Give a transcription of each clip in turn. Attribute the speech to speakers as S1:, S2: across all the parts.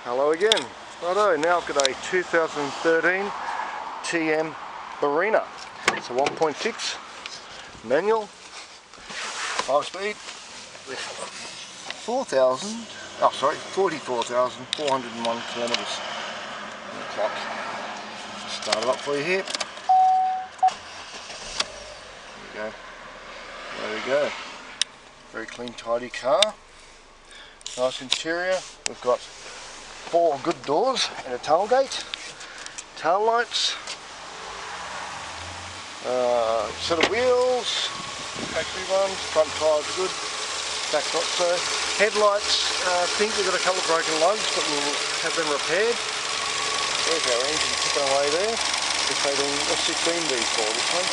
S1: Hello again. Righto, now I've got a 2013 TM Barina. It's a 1.6 manual, 5-speed with 44,401 kilometres on the clock. Start it up for you here. There we go. Very clean, tidy car. Nice interior. We've got 4 good doors and a tailgate, tail lights, set of wheels, factory ones, front tyres are good, back not so. Headlights, I think we've got a couple of broken lugs but we'll have them repaired. There's our engine ticking away there. F16D4 this one.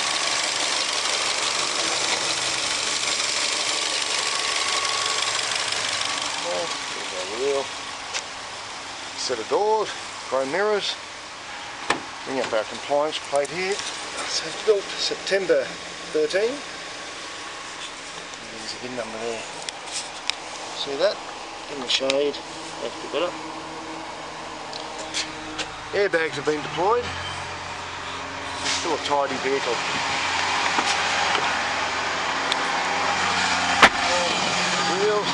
S1: There's our wheel. Set of doors, chrome mirrors. Bring up our compliance plate here. So it's built September 13. There's a VIN number there. See that? In the shade. That's a bit better. Airbags have been deployed. It's still a tidy vehicle. Wheels.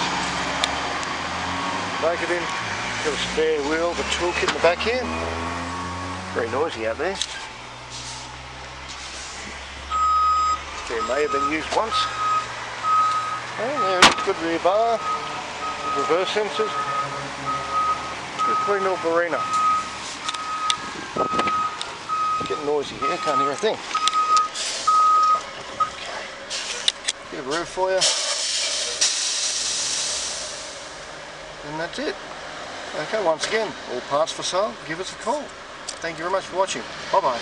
S1: Break it in. Got a spare wheel, the toolkit in the back here. Very noisy out there. There may have been used once. And there it is, good rear bar, good reverse sensors. Good clean little Barina. It's getting noisy here, can't hear a thing. Okay. Bit of roof for you. And that's it. Okay, once again, all parts for sale, give us a call. Thank you very much for watching. Bye bye.